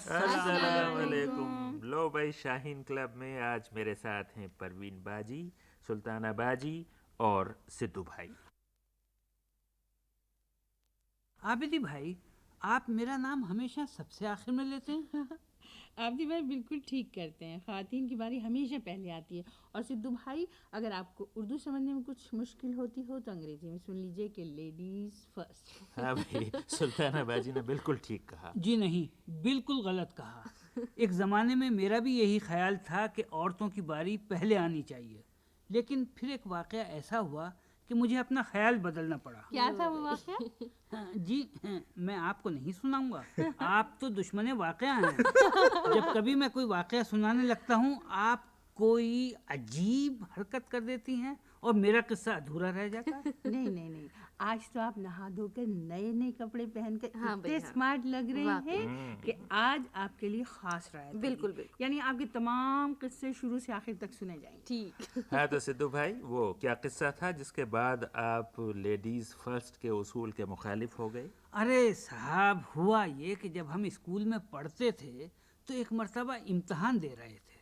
السلام علیکم. لو بھائی، شاہین کلب میں آج میرے ساتھ ہیں پروین باجی، سلطانہ باجی اور سدھو بھائی. عابدی بھائی، آپ میرا نام ہمیشہ سب سے آخر میں لیتے ہیں. عابدی بھائی بالکل ٹھیک کرتے ہیں، خواتین کی باری ہمیشہ پہلے آتی ہے. اور سدھو بھائی، اگر آپ کو اردو سمجھنے میں کچھ مشکل ہوتی ہو تو انگریزی میں سن لیجئے کہ لیڈیز فرسٹ. ہاں بھائی، سلطانہ باجی نے بالکل ٹھیک کہا. جی نہیں، بالکل غلط کہا. ایک زمانے میں میرا بھی یہی خیال تھا کہ عورتوں کی باری پہلے آنی چاہیے، لیکن پھر ایک واقعہ ایسا ہوا کہ مجھے اپنا خیال بدلنا پڑا. کیا تھا وہ واقعہ؟ جی میں آپ کو نہیں سناؤں گا، آپ تو دشمن واقعہ ہیں. جب کبھی میں کوئی واقعہ سنانے لگتا ہوں آپ کوئی عجیب حرکت کر دیتی ہیں اور میرا قصہ ادھورا رہ جاتا ہے. نہیں، آج تو آپ نہا دھو کر نئے کپڑے پہن کر اتنے اسمارٹ لگ رہے ہیں کہ آج آپ کے لیے خاص رائے. بالکل، یعنی آپ کے تمام قصے شروع سے آخر تک سنے جائیں. ٹھیک. ہاں تو سدھو بھائی، وہ کیا قصہ تھا جس کے بعد آپ لیڈیز فرسٹ کے اصول کے مخالف ہو گئے؟ ارے صاحب، ہوا یہ کہ جب ہم اسکول میں پڑھتے تھے تو ایک مرتبہ امتحان دے رہے تھے.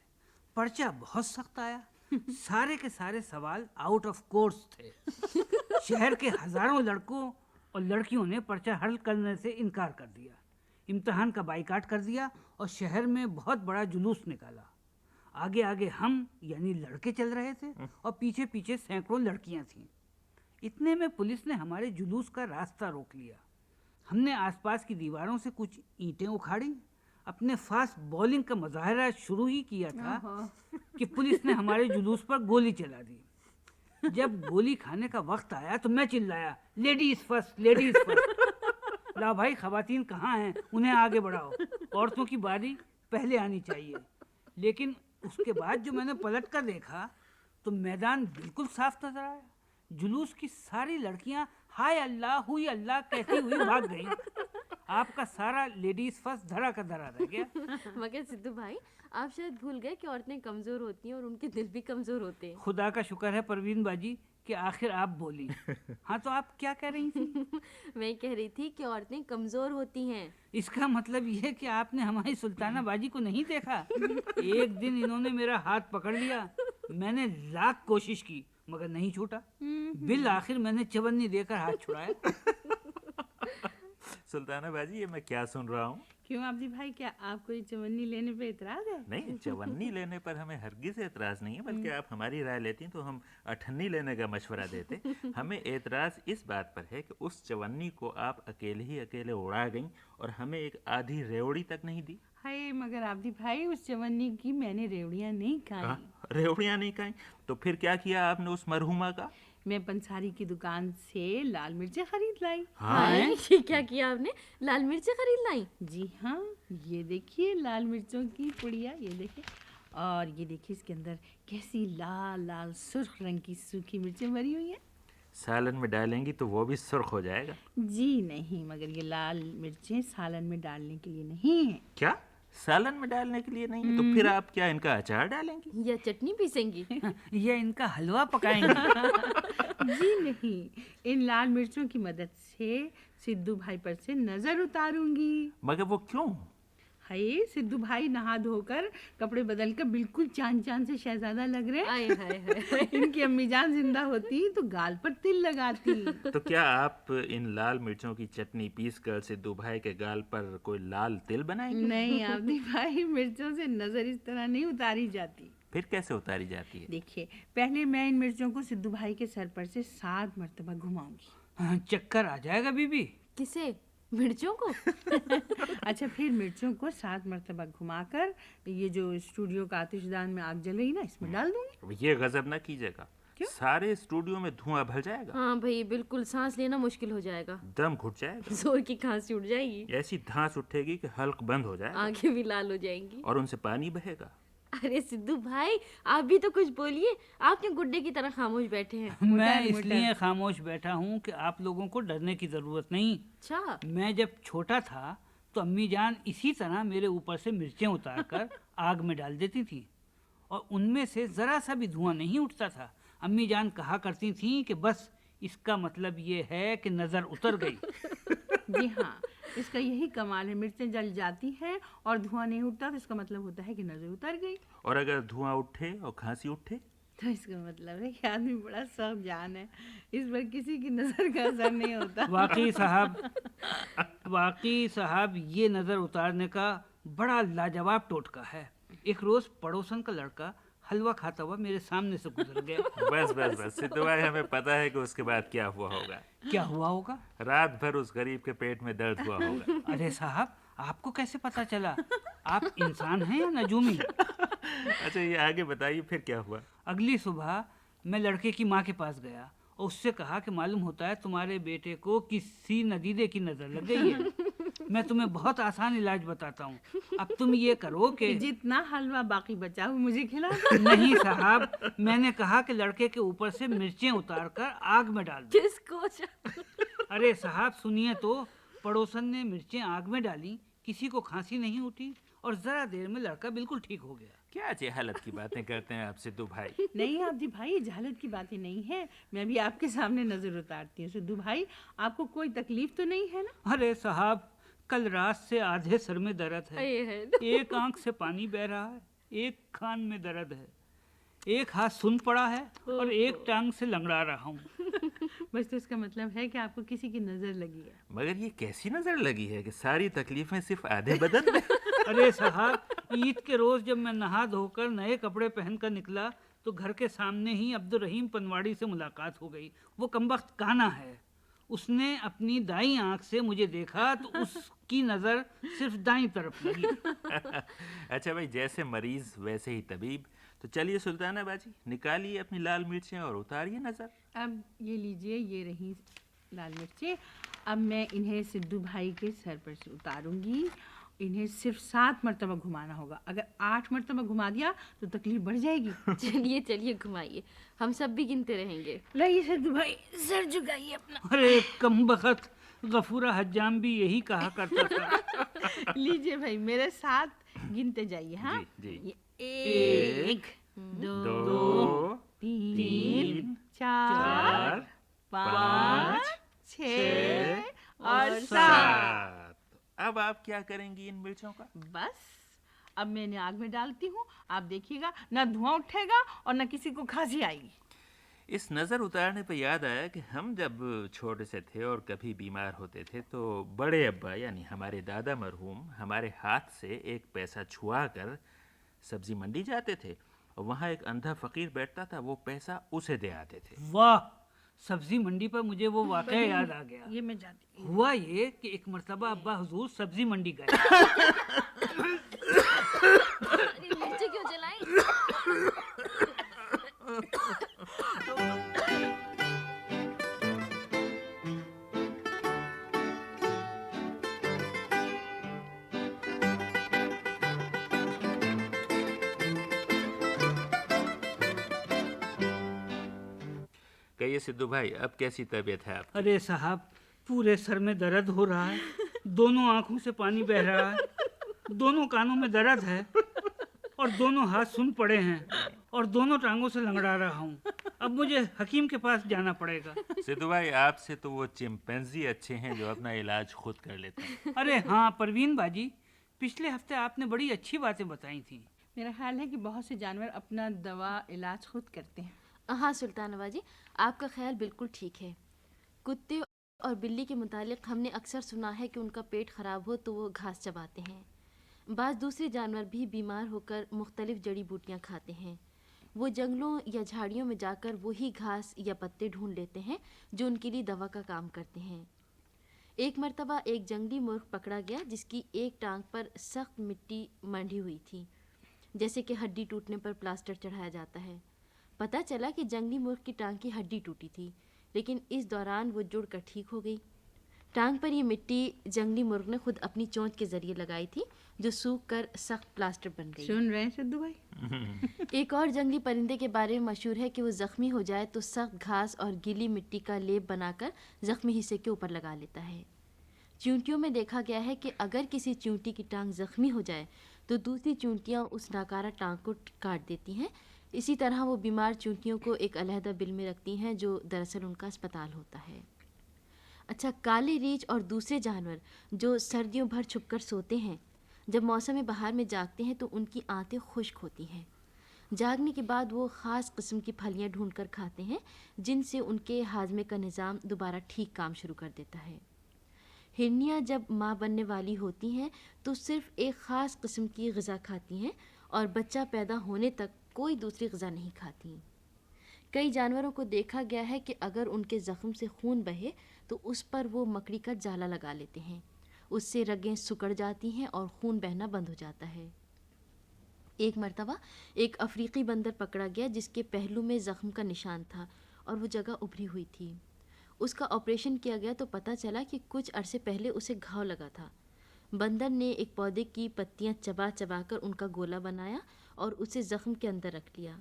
پرچہ بہت سخت آیا، سارے کے سارے سوال آؤٹ آف کورس تھے. شہر کے ہزاروں لڑکوں اور لڑکیوں نے پرچہ حل کرنے سے انکار کر دیا. امتحان کا بائیکاٹ کر دیا اور شہر میں بہت بڑا جلوس نکالا. آگے ہم یعنی لڑکے چل رہے تھے اور پیچھے سینکڑوں لڑکیاں تھیں. اتنے میں پولیس نے ہمارے جلوس کا راستہ روک لیا. ہم نے آس پاس کی دیواروں سے کچھ اینٹیں اکھاڑی. اپنے فاسٹ بولنگ کا مظاہرہ شروع ہی کیا تھا کہ پولیس نے ہمارے جلوس پر گولی چلا دی. جب گولی کھانے کا وقت آیا تو میں چلایا، لیڈیز فرسٹ، لیڈیز فرسٹ. لا بھائی، خواتین کہاں ہیں؟ انہیں آگے بڑھاؤ، عورتوں کی باری پہلے آنی چاہیے. لیکن اس کے بعد جو میں نے پلٹ کر دیکھا تو میدان بالکل صاف نظر آیا. جلوس کی ساری لڑکیاں ہائے اللہ ہوئی اللہ کہتی ہوئی بھاگ گئیں. آپ کا سارا لیڈیز فرسٹ دھڑا کا دھڑا رہ گیا. مگر سدھو بھائی، آپ شاید بھول گئے کہ عورتیں کمزور ہوتی ہیں اور ان کے دل بھی کمزور ہوتے ہیں. خدا کا شکر ہے پروین باجی کہ آخر آپ بولی. ہاں تو آپ کیا کہہ رہی تھی؟ میں کہہ رہی تھی کہ عورتیں کمزور ہوتی ہیں. اس کا مطلب یہ کہ آپ نے ہماری سلطانہ باجی کو نہیں دیکھا. ایک دن انہوں نے میرا ہاتھ پکڑ لیا. میں نے لاکھ کوشش کی مگر نہیں چھوٹا. بالآخر میں نے چونی دے کر ہاتھ چھڑایا. سلطانہ باجی، یہ میں کیا سن رہا ہوں؟ کیوں عابدی بھائی، کیا آپ کو یہ چونی لینے پہ اعتراض ہے؟ نہیں، چونی لینے پر ہمیں ہرگز اعتراض نہیں ہے، بلکہ آپ ہماری رائے لیتی ہیں تو ہم اٹھنی لینے کا مشورہ دیتے. ہمیں اعتراض اس بات پر ہے کہ اس چونی کو آپ اکیلے اڑا گئیں اور ہمیں ایک آدھی ریوڑی تک نہیں دی. ہائے، مگر عابدی بھائی اس چونی کی میں نے ریوڑیاں نہیں کھائیں. ریوڑیاں نہیں کھائیں تو پھر کیا کیا آپ نے اس مرحومہ کا؟ میں پنساری کی دکان سے لال مرچیں خرید لائی. یہ کیا کیا آپ نے؟ لال مرچیں خرید لائیں؟ جی ہاں، یہ دیکھیے لال مرچوں کی پڑیا، یہ دیکھیں، اور یہ دیکھیے اس کے اندر کیسی لال لال سرخ رنگ کی سوکھی مرچیں بھری ہوئی ہیں. سالن میں ڈالیں گی تو وہ بھی سرخ ہو جائے گا. جی نہیں، مگر یہ لال مرچیں سالن میں ڈالنے کے لیے نہیں ہیں. کیا سالن میں ڈالنے کے لیے نہیں؟ تو پھر آپ کیا ان کا اچار ڈالیں گی یا چٹنی پیسیں گی؟ یا ان کا حلوہ پکائیں گے؟ جی نہیں، ان لال مرچوں کی مدد سے سدھو بھائی پر سے نظر اتاروں گی. مگر وہ کیوں؟ ہائے، سدھو بھائی نہا دھو کر کپڑے بدل کر بالکل چاند سے شہزادہ لگ رہے ہیں. ان کی امی جان زندہ ہوتی تو گال پر تل لگاتی. تو کیا آپ ان لال مرچوں کی چٹنی پیس کر سدھو بھائی کے گال پر کوئی لال تل بنائیں گے؟ نہیں عابدی بھائی، مرچوں سے نظر اس طرح نہیں اتاری جاتی. پھر کیسے اتاری جاتی ہے؟ دیکھیے، پہلے میں ان مرچوں کو سدھو بھائی کے سر پر سے 7 مرتبہ گھماؤں گی. چکر آ جائے گا بی بی. کسے؟ مرچوں کو؟ اچھا، پھر مرچوں کو 7 مرتبہ گھما کر یہ جو اسٹوڈیو کا آتش دان میں آگ جل رہی نا، اس میں ڈال دوں گی. یہ غضب نہ کیجیے گا. سارے اسٹوڈیو میں دھواں بھر جائے گا. ہاں بھائی، بالکل سانس لینا مشکل ہو جائے گا. دم گھٹ جائے گا. زور کی کھانسی اٹھ جائے گی. ایسی دھانس اٹھے گی کہ حلق بند ہو جائے گا. آنکھیں بھی لال ہو جائیں گی. اور ان سے پانی بہے گا. ارے سدھو بھائی، آپ بھی تو کچھ بولیے. آپ کیوں گڈے کی طرح خاموش بیٹھے ہیں؟ میں اس لیے خاموش بیٹھا ہوں کہ آپ لوگوں کو ڈرنے کی ضرورت نہیں. اچھا. میں جب چھوٹا تھا تو امی جان اسی طرح میرے اوپر سے مرچیں اتار کر آگ میں ڈال دیتی تھیں اور ان میں سے ذرا سا بھی دھواں نہیں اٹھتا تھا. امی جان کہا کرتی تھیں کہ بس اس کا مطلب یہ ہے کہ نظر اتر گئی. جی ہاں، اس کا یہی کمال ہے، مرچیں جل جاتی ہیں اور دھواں نہیں اٹھتا تو اس کا مطلب ہوتا ہے کہ نظر اتر گئی، اور اگر دھواں اٹھے اور کھانسی اٹھے تو اس کا مطلب ہے کہ آدمی بڑا سخت جان ہے، اس پر کسی کی نظر کا اثر نہیں ہوتا۔ واقعی صاحب یہ نظر اتارنے کا بڑا لاجواب ٹوٹکا ہے۔ ایک روز پڑوسن کا لڑکا حلوہ کھاتا ہوا میرے سامنے سے گزر گیا۔ بس بس بس سدھو بھائی، ہمیں پتہ ہے کہ اس کے بعد کیا ہوا ہوگا۔ کیا ہوا ہوگا؟ رات بھر اس غریب کے پیٹ میں درد ہوا ہوگا۔ ارے صاحب، آپ کو کیسے پتا چلا؟ آپ انسان ہیں یا نجومی؟ اچھا یہ آگے بتائیے پھر کیا ہوا؟ اگلی صبح میں لڑکے کی ماں کے پاس گیا اور اس سے کہا کہ معلوم ہوتا ہے تمہارے بیٹے کو کسی ندیدے کی نظر لگ گئی ہے۔ میں تمہیں بہت آسان علاج بتاتا ہوں، اب تم یہ کرو کہ جتنا حلوہ باقی بچا وہ مجھے کھلا دو۔ نہیں صاحب، میں نے کہا کہ لڑکے کے اوپر سے مرچیں اتار کر آگ میں ڈال دو۔ کس کو؟ ارے صاحب سنیے تو، پڑوسن نے مرچیں آگ میں ڈالی، کسی کو کھانسی نہیں اٹھی اور ذرا دیر میں لڑکا بالکل ٹھیک ہو گیا۔ کیا جہالت کی باتیں کرتے ہیں آپ سدھو بھائی؟ نہیں عابدی بھائی، یہ جہالت کی باتیں نہیں ہیں، میں بھی آپ کے سامنے نظر اتارتی ہوں۔ سدھو بھائی، آپ کو کوئی تکلیف تو نہیں ہے نا؟ ارے صاحب، کل رات سے آدھے سر میں درد ہے، ایک آنکھ سے پانی بہ رہا ہے، ایک کان میں درد ہے، ایک ہاتھ سن پڑا ہے اور ایک ٹانگ سے لنگڑا رہا ہوں۔ بس تو اس کا مطلب ہے کہ آپ کو کسی کی نظر لگی ہے۔ مگر یہ کیسی نظر لگی ہے کہ ساری تکلیفیں صرف آدھے بدن میں؟ ارے صاحب، عید کے روز جب میں نہا دھو کر نئے کپڑے پہن کر نکلا تو گھر کے سامنے ہی عبدالرحیم پنواڑی سے ملاقات ہو گئی۔ وہ کمبخت کانا ہے، اس نے اپنی دائیں آنکھ سے مجھے دیکھا تو اس کی نظر صرف دائیں طرف لگی۔ اچھا بھائی، جیسے مریض ویسے ہی طبیب، تو چلیے سلطانہ باجی نکالیے اپنی لال مرچیں اور اتاریے نظر۔ اب یہ لیجئے، یہ رہی لال مرچیں، اب میں انہیں سدھو بھائی کے سر پر سے اتاروں گی۔ انہیں صرف 7 مرتبہ گھمانا ہوگا، اگر 8 مرتبہ گھما دیا تو تکلیف بڑھ جائے گی۔ چلیے چلیے گھمائیے، ہم سب بھی گنتے رہیں گے۔ لائیے سدھو بھائی، سر جھکائیے اپنا۔ ارے کمبخت، غفورہ حجام بھی یہی کہا کرتا تھا۔ لیجئے بھائی، میرے ساتھ گنتے جائیے۔ ہاں جی جی۔ 1 2 3 4 5 6 اور 7۔ اب آپ کیا کریں گی ان مرچوں کا؟ بس اب میں انہیں آگ میں ڈالتی ہوں، آپ دیکھیے گا نہ دھواں اٹھے گا اور نہ کسی کو کھانسی آئے گی۔ اس نظر اتارنے پہ یاد آیا کہ ہم جب چھوٹے سے تھے اور کبھی بیمار ہوتے تھے تو بڑے ابا یعنی ہمارے دادا مرحوم ہمارے ہاتھ سے ایک پیسہ چھوا کر سبزی منڈی جاتے تھے اور وہاں ایک اندھا فقیر بیٹھتا تھا، وہ پیسہ اسے دے آتے تھے۔ واہ، سبزی منڈی پر مجھے وہ واقعہ یاد آ گیا۔ یہ میں جاتی ہوں۔ ہوا یہ کہ ایک مرتبہ ابا حضور سبزی منڈی گئے۔ مرچیں کیوں جلائیں؟ کہیے سدھو بھائی، اب کیسی طبیعت ہے آپ؟ ارے صاحب، پورے سر میں درد ہو رہا ہے، دونوں آنکھوں سے پانی بہ رہا ہے، دونوں کانوں میں درد ہے اور دونوں ہاتھ سن پڑے ہیں اور دونوں ٹانگوں سے لنگڑا رہا ہوں۔ اب مجھے حکیم کے پاس جانا پڑے گا۔ سدھو بھائی، آپ سے تو وہ چمپینزی اچھے ہیں جو اپنا علاج خود کر لیتے ہیں۔ ارے ہاں پروین باجی، پچھلے ہفتے آپ نے بڑی اچھی باتیں بتائی تھیں۔ میرا خیال ہے کہ بہت سے جانور اپنا دوا علاج خود کرتے ہیں۔ ہاں سلطانہ باجی، آپ کا خیال بالکل ٹھیک ہے۔ کتے اور بلی کے متعلق ہم نے اکثر سنا ہے کہ ان کا پیٹ خراب ہو تو وہ گھاس چباتے ہیں۔ بعض دوسرے جانور بھی بیمار ہو کر مختلف جڑی بوٹیاں کھاتے ہیں۔ وہ جنگلوں یا جھاڑیوں میں جا کر وہی گھاس یا پتے ڈھونڈ لیتے ہیں جو ان کے لیے دوا کا کام کرتے ہیں۔ ایک مرتبہ ایک جنگلی مرغ پکڑا گیا جس کی ایک ٹانگ پر سخت مٹی منڈھی ہوئی تھی، جیسے کہ ہڈی ٹوٹنے پر پلاسٹر چڑھایا جاتا ہے۔ پتہ چلا کہ جنگلی مرغ کی ٹانگ کی ہڈی ٹوٹی تھی، لیکن اس دوران وہ جڑ کر ٹھیک ہو گئی۔ ٹانگ پر یہ مٹی جنگلی مرغ نے خود اپنی چونچ کے ذریعے لگائی تھی جو سوکھ کر سخت پلاسٹر بن گئی۔ سن رہے ہیں سدھو بھائی؟ ایک اور جنگلی پرندے کے بارے میں مشہور ہے کہ وہ زخمی ہو جائے تو سخت گھاس اور گیلی مٹی کا لیپ بنا کر زخمی حصے کے اوپر لگا لیتا ہے۔ چونٹیوں میں دیکھا گیا ہے کہ اگر کسی چونٹی کی ٹانگ زخمی ہو جائے تو دوسری چونٹیاں اس ناکارہ ٹانگ کو کاٹ دیتی ہیں۔ اسی طرح وہ بیمار چونٹیوں کو ایک علیحدہ بل میں رکھتی ہیں جو دراصل ان کا اسپتال ہوتا ہے۔ اچھا، کالے ریچھ اور دوسرے جانور جو سردیوں بھر چھپ کر سوتے ہیں، جب موسم بہار میں جاگتے ہیں تو ان کی آنتیں خشک ہوتی ہیں۔ جاگنے کے بعد وہ خاص قسم کی پھلیاں ڈھونڈ کر کھاتے ہیں جن سے ان کے ہاضمے کا نظام دوبارہ ٹھیک کام شروع کر دیتا ہے۔ ہرنیاں جب ماں بننے والی ہوتی ہیں تو صرف ایک خاص قسم کی غذا کھاتی ہیں اور بچہ پیدا ہونے تک کوئی دوسری غذا نہیں کھاتی۔ کئی جانوروں کو دیکھا گیا ہے کہ اگر ان کے زخم سے خون بہے تو اس پر وہ مکڑی کا جالا لگا لیتے ہیں، اس سے رگیں سکڑ جاتی ہیں اور خون بہنا بند ہو جاتا ہے۔ ایک مرتبہ ایک افریقی بندر پکڑا گیا جس کے پہلو میں زخم کا نشان تھا اور وہ جگہ ابھری ہوئی تھی۔ اس کا آپریشن کیا گیا تو پتہ چلا کہ کچھ عرصے پہلے اسے گھاؤ لگا تھا۔ بندر نے ایک پودے کی پتیاں چبا چبا کر ان کا گولا بنایا اور اسے زخم کے اندر رکھ لیا۔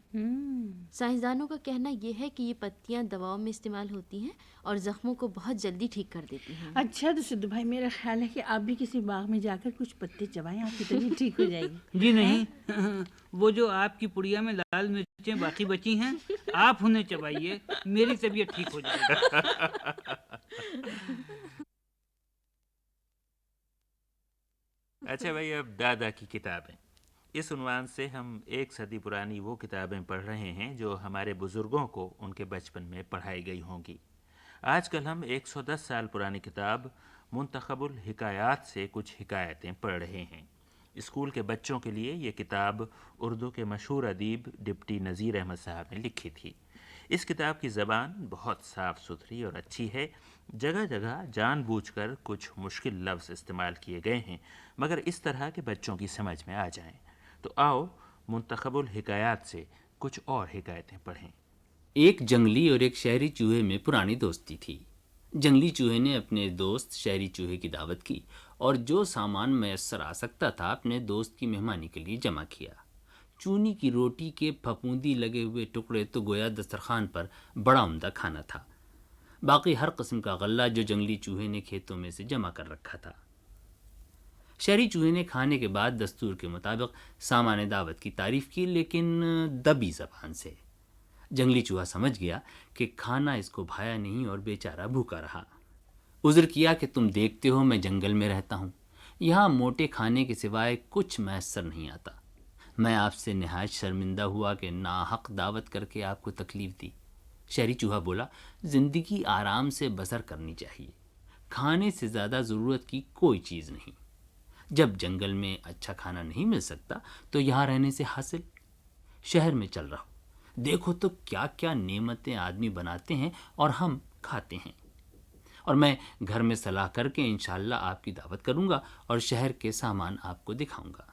سائنسدانوں کا کہنا یہ ہے کہ یہ پتیاں دواؤں میں استعمال ہوتی ہیں اور زخموں کو بہت جلدی ٹھیک کر دیتی ہیں۔ اچھا تو سدھو بھائی، میرا خیال ہے کہ آپ بھی کسی باغ میں جا کر کچھ پتے چبائیں، آپ کی طبیعت ٹھیک ہو جائے گی۔ جی نہیں، وہ جو آپ کی پڑیا میں لال مرچیں باقی بچی ہیں آپ انہیں چبائیے، میری طبیعت ٹھیک ہو جائے گی۔ اچھا بھائی، اب دادا کی کتابیں، اس عنوان سے ہم 1 صدی پرانی وہ کتابیں پڑھ رہے ہیں جو ہمارے بزرگوں کو ان کے بچپن میں پڑھائی گئی ہوں گی۔ آج کل ہم 110 سال پرانی کتاب منتخب الحکایات سے کچھ حکایتیں پڑھ رہے ہیں۔ اسکول کے بچوں کے لیے یہ کتاب اردو کے مشہور ادیب ڈپٹی نذیر احمد صاحب نے لکھی تھی۔ اس کتاب کی زبان بہت صاف ستھری اور اچھی ہے، جگہ جگہ جان بوجھ کر کچھ مشکل لفظ استعمال کیے گئے ہیں مگر اس طرح کہ بچوں کی سمجھ میں آ جائیں۔ تو آؤ منتخب الحکایات سے کچھ اور حکایتیں پڑھیں۔ ایک جنگلی اور ایک شہری چوہے میں پرانی دوستی تھی۔ جنگلی چوہے نے اپنے دوست شہری چوہے کی دعوت کی اور جو سامان میسر آ سکتا تھا اپنے دوست کی مہمانی کے لیے جمع کیا۔ چونی کی روٹی کے پھپھوندی لگے ہوئے ٹکڑے تو گویا دسترخوان پر بڑا عمدہ کھانا تھا۔ باقی ہر قسم کا غلہ جو جنگلی چوہے نے کھیتوں میں سے جمع کر رکھا تھا۔ شہری چوہے نے کھانے کے بعد دستور کے مطابق سامان دعوت کی تعریف کی، لیکن دبی زبان سے۔ جنگلی چوہا سمجھ گیا کہ کھانا اس کو بھایا نہیں اور بیچارہ بھوکا رہا۔ عذر کیا کہ تم دیکھتے ہو میں جنگل میں رہتا ہوں، یہاں موٹے کھانے کے سوائے کچھ میسر نہیں آتا۔ میں آپ سے نہایت شرمندہ ہوا کہ ناحق دعوت کر کے آپ کو تکلیف دی۔ شہری چوہا بولا، زندگی آرام سے بسر کرنی چاہیے، کھانے سے زیادہ ضرورت کی کوئی چیز نہیں۔ جب جنگل میں اچھا کھانا نہیں مل سکتا تو یہاں رہنے سے حاصل، شہر میں چل رہا ہو، دیکھو تو کیا کیا نعمتیں آدمی بناتے ہیں اور ہم کھاتے ہیں۔ اور میں گھر میں صلاح کر کے انشاءاللہ آپ کی دعوت کروں گا اور شہر کے سامان آپ کو دکھاؤں گا۔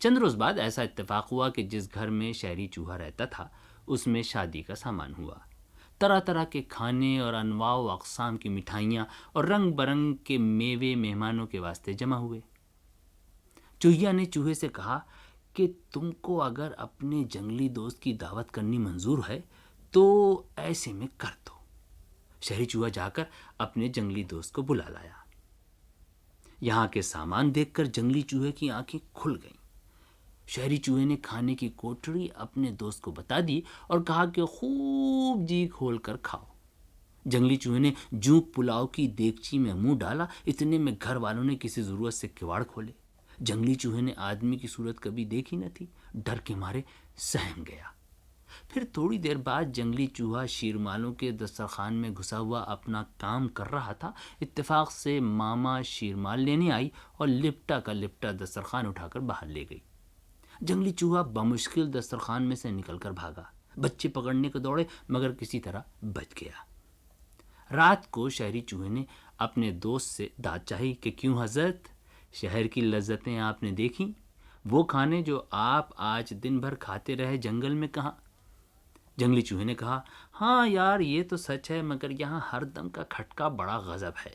چند روز بعد ایسا اتفاق ہوا کہ جس گھر میں شہری چوہا رہتا تھا اس میں شادی کا سامان ہوا۔ طرح طرح کے کھانے اور انواع و اقسام کی مٹھائیاں اور رنگ برنگ کے میوے مہمانوں کے واسطے جمع ہوئے۔ چوہیا نے چوہے سے کہا کہ تم کو اگر اپنے جنگلی دوست کی دعوت کرنی منظور ہے تو ایسے میں کر دو۔ شہری چوہا جا کر اپنے جنگلی دوست کو بلا لایا۔ یہاں کے سامان دیکھ کر جنگلی چوہے کی آنکھیں کھل گئیں۔ شہری چوہے نے کھانے کی کوٹڑی اپنے دوست کو بتا دی اور کہا کہ خوب جی کھول کر کھاؤ۔ جنگلی چوہے نے جوں پلاؤ کی دیگچی میں منہ ڈالا، اتنے میں گھر والوں نے کسی ضرورت سے کواڑ کھولے۔ جنگلی چوہے نے آدمی کی صورت کبھی دیکھی نہ تھی، ڈر کے مارے سہم گیا۔ پھر تھوڑی دیر بعد جنگلی چوہا شیرمالوں کے دسترخوان میں گھسا ہوا اپنا کام کر رہا تھا۔ اتفاق سے ماما شیرمال لینے آئی اور لپٹا کا لپٹا دسترخوان اٹھا کر باہر لے گئی۔ جنگلی چوہا بمشکل دسترخوان میں سے نکل کر بھاگا۔ بچے پکڑنے کو دوڑے مگر کسی طرح بچ گیا۔ رات کو شہری چوہے نے اپنے دوست سے داد چاہی کہ کیوں حضرت، شہر کی لذتیں آپ نے دیکھیں، وہ کھانے جو آپ آج دن بھر کھاتے رہے جنگل میں کہاں؟ جنگلی چوہے نے کہا، ہاں یار یہ تو سچ ہے مگر یہاں ہر دم کا کھٹکا بڑا غضب ہے۔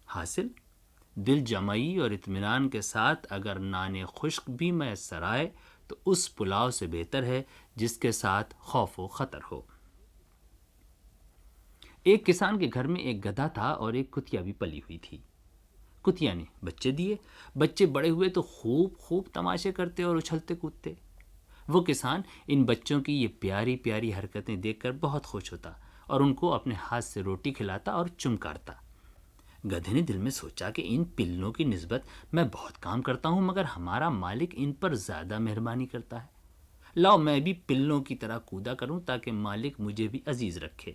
حاصل، دل جمعی اور اطمینان کے ساتھ اگر نان خشک بھی میسر آئے تو اس پلاؤ سے بہتر ہے جس کے ساتھ خوف و خطر ہو۔ ایک کسان کے گھر میں ایک گدھا تھا اور ایک کتیا بھی پلی ہوئی تھی۔ کتیا نے بچے دیے، بچے بڑے ہوئے تو خوب تماشے کرتے اور اچھلتے کودتے۔ وہ کسان ان بچوں کی یہ پیاری پیاری حرکتیں دیکھ کر بہت خوش ہوتا اور ان کو اپنے ہاتھ سے روٹی کھلاتا اور چمکارتا۔ گدھے نے دل میں سوچا کہ ان پلوں کی نسبت میں بہت کام کرتا ہوں، مگر ہمارا مالک ان پر زیادہ مہربانی کرتا ہے۔ لاؤ میں بھی پلوں کی طرح کودا کروں تاکہ مالک مجھے بھی عزیز رکھے۔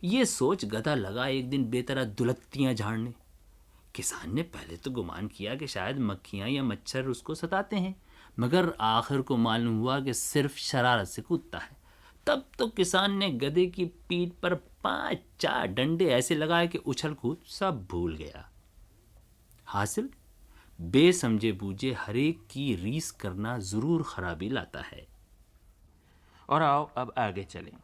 یہ سوچ گدھا لگا ایک دن بے طرح دلکتیاں جھاڑنے۔ کسان نے پہلے تو گمان کیا کہ شاید مکھیاں یا مچھر اس کو ستاتے ہیں، مگر آخر کو معلوم ہوا کہ صرف شرارت سے کودتا ہے۔ تب تو کسان نے گدھے کی پیٹھ پر 5-4 ڈنڈے ایسے لگائے کہ اچھل کود سب بھول گیا۔ حاصل، بے سمجھے بوجھے ہر ایک کی ریس کرنا ضرور خرابی لاتا ہے۔ اور آؤ اب آگے چلیں۔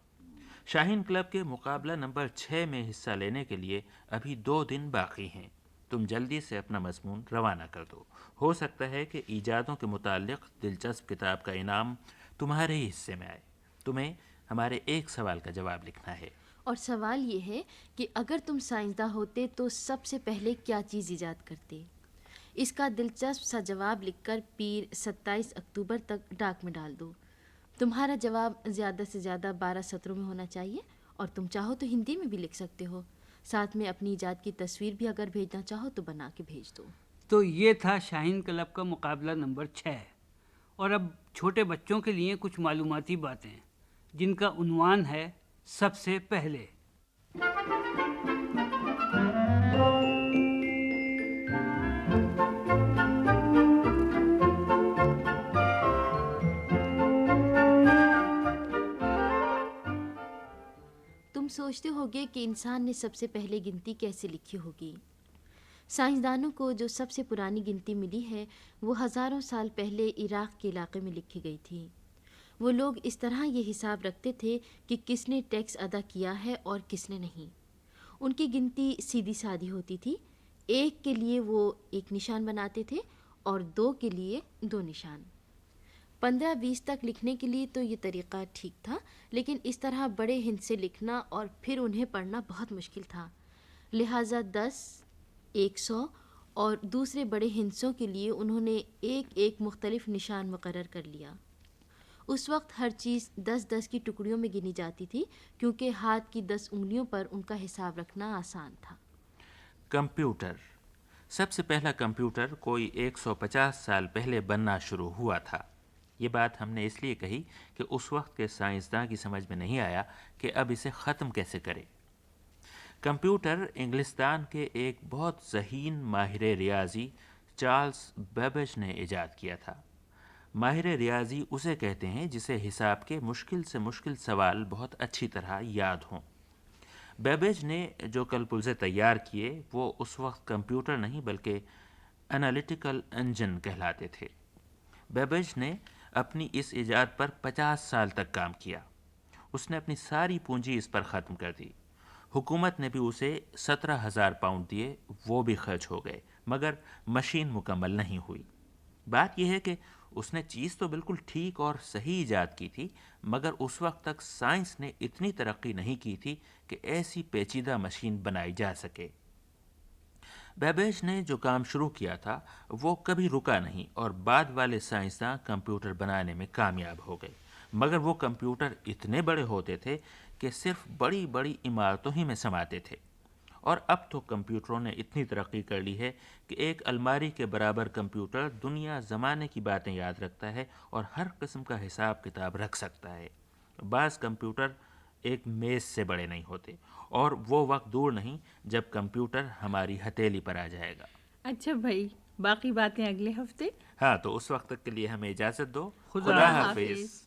شاہین کلب کے مقابلہ نمبر 6 میں حصہ لینے کے لیے ابھی 2 دن باقی ہیں۔ تم جلدی سے اپنا مضمون روانہ کر دو۔ ہو سکتا ہے کہ ایجادوں کے متعلق دلچسپ کتاب کا انعام تمہارے ہی حصے میں آئے۔ تمہیں ہمارے ایک سوال کا جواب لکھنا ہے۔ اور سوال یہ ہے کہ اگر تم سائنسداں ہوتے تو سب سے پہلے کیا چیز ایجاد کرتے؟ اس کا دلچسپ سا جواب لکھ کر پیر 27 اکتوبر تک ڈاک میں ڈال دو۔ تمہارا جواب زیادہ سے زیادہ 12 سطروں میں ہونا چاہیے، اور تم چاہو تو ہندی میں بھی لکھ سکتے ہو۔ ساتھ میں اپنی ایجاد کی تصویر بھی اگر بھیجنا چاہو تو بنا کے بھیج دو۔ تو یہ تھا شاہین کلب کا مقابلہ نمبر 6۔ اور اب چھوٹے بچوں کے لیے کچھ معلوماتی باتیں جن کا عنوان ہے سب سے پہلے۔ تم سوچتے ہوگے کہ انسان نے سب سے پہلے گنتی کیسے لکھی ہوگی؟ سائنسدانوں کو جو سب سے پرانی گنتی ملی ہے وہ ہزاروں سال پہلے عراق کے علاقے میں لکھی گئی تھی۔ وہ لوگ اس طرح یہ حساب رکھتے تھے کہ کس نے ٹیکس ادا کیا ہے اور کس نے نہیں۔ ان کی گنتی سیدھی سادھی ہوتی تھی۔ 1 کے لیے وہ 1 نشان بناتے تھے اور 2 کے لیے 2 نشان۔ 15-20 تک لکھنے کے لیے تو یہ طریقہ ٹھیک تھا، لیکن اس طرح بڑے ہند سے لکھنا اور پھر انہیں پڑھنا بہت مشکل تھا۔ لہٰذا 10، 100 اور دوسرے بڑے ہندسوں کے لیے انہوں نے 1 مختلف نشان مقرر کر لیا۔ اس وقت ہر چیز 10-10 کی ٹکڑیوں میں گنی جاتی تھی، کیونکہ ہاتھ کی 10 انگلیوں پر ان کا حساب رکھنا آسان تھا۔ کمپیوٹر۔ سب سے پہلا کمپیوٹر کوئی 150 سال پہلے بننا شروع ہوا تھا۔ یہ بات ہم نے اس لیے کہی کہ اس وقت کے سائنسداں کی سمجھ میں نہیں آیا کہ اب اسے ختم کیسے کرے۔ کمپیوٹر انگلستان کے ایک بہت ذہین ماہر ریاضی چارلس بیبیج نے ایجاد کیا تھا۔ ماہر ریاضی اسے کہتے ہیں جسے حساب کے مشکل سے مشکل سوال بہت اچھی طرح یاد ہوں۔ بیبیج نے جو کل پرزے تیار کیے وہ اس وقت کمپیوٹر نہیں بلکہ انالیٹیکل انجن کہلاتے تھے۔ بیبیج نے اپنی اس ایجاد پر 50 سال تک کام کیا۔ اس نے اپنی ساری پونجی اس پر ختم کر دی۔ حکومت نے بھی اسے 17,000 پاؤنڈ دیے، وہ بھی خرچ ہو گئے، مگر مشین مکمل نہیں ہوئی۔ بات یہ ہے کہ اس نے چیز تو بالکل ٹھیک اور صحیح ایجاد کی تھی، مگر اس وقت تک سائنس نے اتنی ترقی نہیں کی تھی کہ ایسی پیچیدہ مشین بنائی جا سکے۔ بیبیج نے جو کام شروع کیا تھا وہ کبھی رکا نہیں، اور بعد والے سائنسداں کمپیوٹر بنانے میں کامیاب ہو گئے، مگر وہ کمپیوٹر اتنے بڑے ہوتے تھے کہ صرف بڑی بڑی عمارتوں ہی میں سماتے تھے۔ اور اب تو کمپیوٹروں نے اتنی ترقی کر لی ہے کہ ایک الماری کے برابر کمپیوٹر دنیا زمانے کی باتیں یاد رکھتا ہے اور ہر قسم کا حساب کتاب رکھ سکتا ہے۔ بعض کمپیوٹر ایک میز سے بڑے نہیں ہوتے، اور وہ وقت دور نہیں جب کمپیوٹر ہماری ہتھیلی پر آ جائے گا۔ اچھا بھائی، باقی باتیں اگلے ہفتے۔ ہاں، تو اس وقت تک کے لیے ہمیں اجازت دو۔ خدا حافظ۔